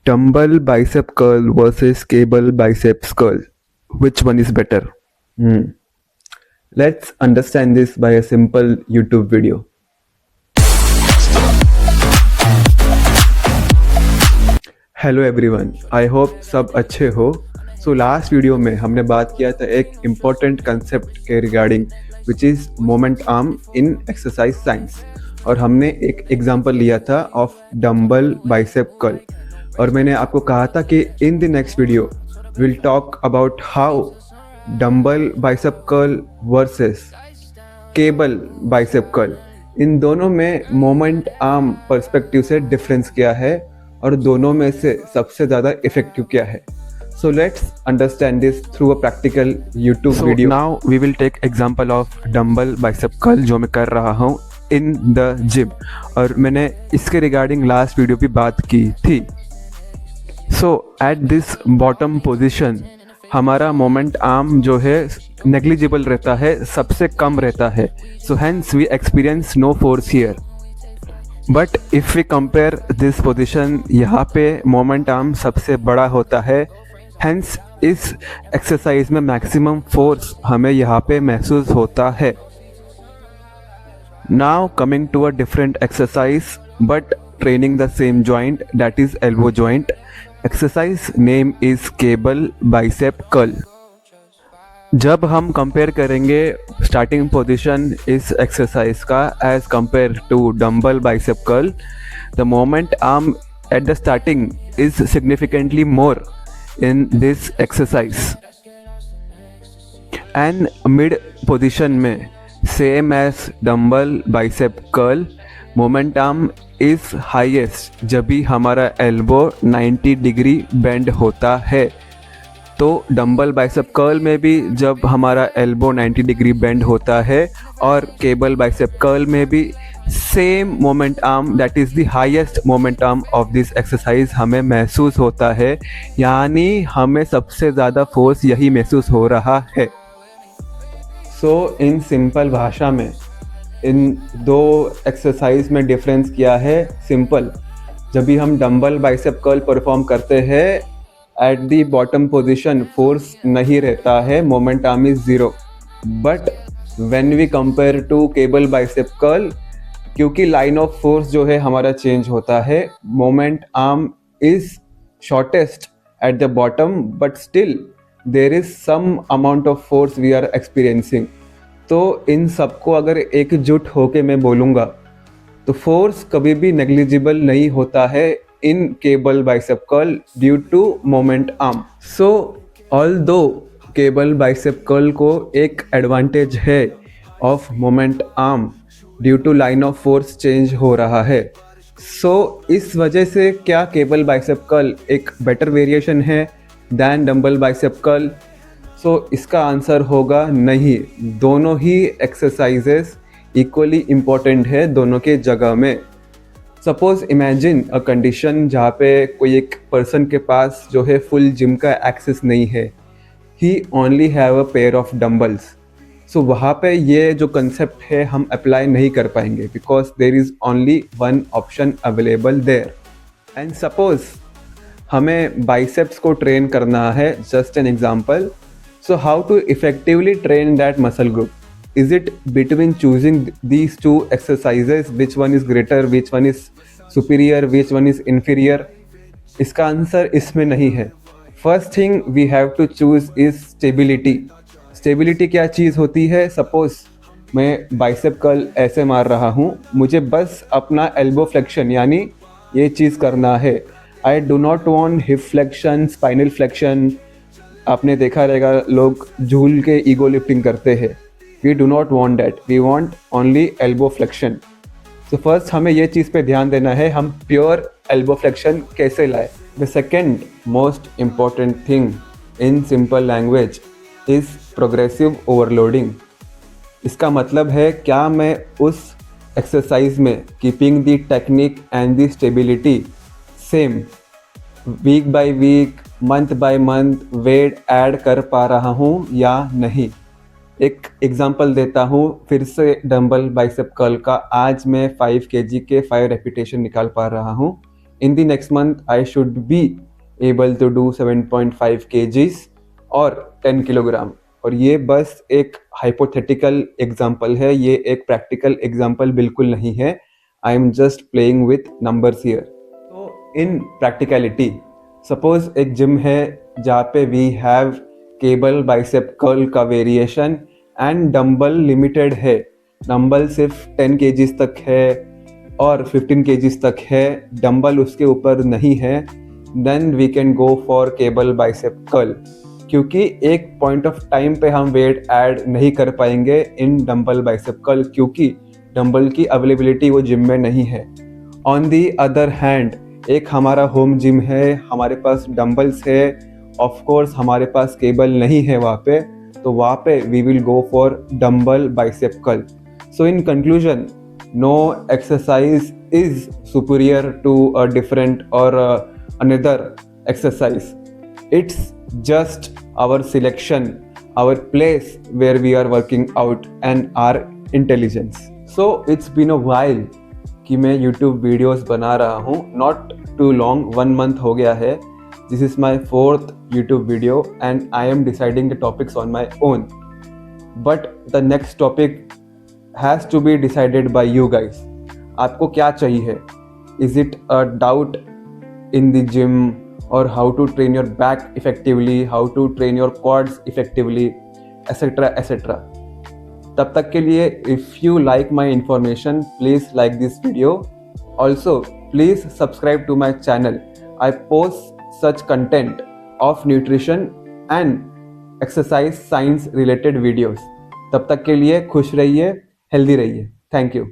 Dumbbell bicep curl versus cable biceps curl. Which one is better? Let's understand this by a simple YouTube video. Hello everyone, I hope सब अच्छे हो। So last video में हमने बात किया था एक इम्पॉर्टेंट कंसेप्ट के regarding which is moment arm in exercise science, और हमने एक एग्जांपल लिया था ऑफ डम्बल बाइसेप कर्ल। और मैंने आपको कहा था कि in the next video will talk about how dumbbell bicep curl versus cable bicep curl, इन दोनों में मोमेंट आर्म पर्सपेक्टिव से डिफरेंस क्या है और दोनों में से सबसे ज़्यादा इफेक्टिव क्या है। So let's understand this through a practical YouTube video. Now we will take example of dumbbell bicep curl जो मैं कर रहा हूँ in the gym, और मैंने इसके रिगार्डिंग लास्ट वीडियो भी बात की थी। So at this bottom position हमारा मोमेंट आर्म जो है नेग्लिजिबल रहता है, सबसे कम रहता है। So hence we experience no force here. But if we compare this position, यहाँ पे मोमेंट आर्म सबसे बड़ा होता है, हैंस इस एक्सरसाइज में मैक्सिमम फोर्स हमें यहाँ पे महसूस होता है। Now coming to a different exercise but training the same joint, that is elbow joint. Exercise name is cable bicep curl. जब हम कंपेयर करेंगे स्टार्टिंग पोजीशन इस एक्सरसाइज का as compare to dumbbell bicep curl, the moment arm at the starting is significantly more in this exercise, and mid position में same as dumbbell bicep curl moment arm is highest जब भी हमारा elbow 90 degree bend होता है। तो dumbbell bicep curl में भी जब हमारा एल्बो 90 डिग्री बेंड होता है, और केबल बाइसेप कर्ल में भी same moment arm, that is the highest moment arm of this exercise हमें महसूस होता है, यानी हमें सबसे ज़्यादा फोर्स यही महसूस हो रहा है। सो इन सिंपल भाषा में इन दो एक्सरसाइज में डिफरेंस क्या है? सिंपल, जब भी हम डम्बल बाइसेप कर्ल परफॉर्म करते हैं at the bottom position force नहीं रहता है, moment arm is zero. But when we compare to cable bicep curl, क्योंकि लाइन ऑफ फोर्स जो है हमारा चेंज होता है, moment arm is shortest at the bottom but still there is some amount of force we are experiencing. तो इन सबको अगर एकजुट होके मैं बोलूँगा तो फोर्स कभी भी नेग्लिजिबल नहीं होता है in cable bicep curl due to moment arm. So although cable bicep curl को एक एडवांटेज है of moment arm due to line of force change हो रहा है, so इस वजह से क्या cable bicep curl एक better variation है than dumbbell bicep curl? so इसका आंसर होगा नहीं। दोनों ही एक्सरसाइजेस इक्वली इम्पोर्टेंट है दोनों के जगह में। सपोज इमेजिन अ कंडीशन जहाँ पे कोई एक पर्सन के पास जो है फुल जिम का एक्सेस नहीं है, he only have a pair of dumbbells. So वहाँ पे ये जो कंसेप्ट है हम अप्लाई नहीं कर पाएंगे because there is only one option available there. And suppose हमें बाइसेप्स को ट्रेन करना है, just an example. So how to effectively train that muscle group? Is it between choosing these two exercises, which one is greater, which one is superior, which one is inferior? इसका answer इसमें नहीं है। First thing we have to choose is stability. Stability क्या चीज़ होती है? Suppose मैं bicep curl ऐसे मार रहा हूँ, मुझे बस अपना एल्बो फ्लेक्शन यानी ये चीज़ करना है। I do not want hip flexion, spinal flexion। आपने देखा रहेगा लोग झूल के ईगो लिफ्टिंग करते हैं। We do not want that. We want only elbow flexion. So first हमें ये चीज़ पे ध्यान देना है, हम प्योर elbow flexion कैसे लाए। The second most important thing in simple language is progressive overloading. इसका मतलब है क्या मैं उस एक्सरसाइज में keeping the technique and the stability same week by week, month by month weight add कर पा रहा हूँ या नहीं। एक एग्जांपल देता हूँ फिर से डम्बल बाइसेप कर्ल का। आज मैं 5 kg के 5 रेपिटेशन निकाल पा रहा हूँ, in the next month I should be able to do 7.5 kgs और 10 किलोग्राम। और ये बस एक हाइपोथेटिकल एग्जाम्पल है, ये एक प्रैक्टिकल एग्जाम्पल बिल्कुल नहीं है। I am just playing with numbers here. तो इन प्रैक्टिकलिटी सपोज एक जिम है जहाँ पे we have cable bicep curl का वेरिएशन एंड डंबल लिमिटेड है, डंबल सिर्फ 10 kgs तक है और 15 kgs तक है, डंबल उसके ऊपर नहीं है, then we can go for cable bicep curl, क्योंकि एक पॉइंट ऑफ टाइम पे हम वेट ऐड नहीं कर पाएंगे इन डंबल बाइसेप कर्ल, क्योंकि डंबल की अवेलेबिलिटी वो जिम में नहीं है। ऑन दी अदर हैंड एक हमारा होम जिम है, हमारे पास डंबल्स है, ऑफ कोर्स हमारे पास केबल नहीं है वहाँ पे, तो वहाँ पे we will go for dumbbell bicep curl. So in conclusion, no exercise is superior to a different or another exercise. It's just our selection, our place where we are working out and our intelligence. So it's been a while कि मैं YouTube videos बना रहा हूँ, not too long, 1 month हो गया है। This is my 4th YouTube video and I am deciding the topics on my own. But the next topic has to be decided by you guys. आपको क्या चाहिए? Is it a doubt in the gym or how to train your back effectively, how to train your quads effectively, etc. etc. तब तक के लिए if you like my information, please like this video. Also, please subscribe to my channel. I post such content of nutrition and exercise science related videos. तब तक के लिए खुश रहिए, हेल्दी रहिए। Thank you.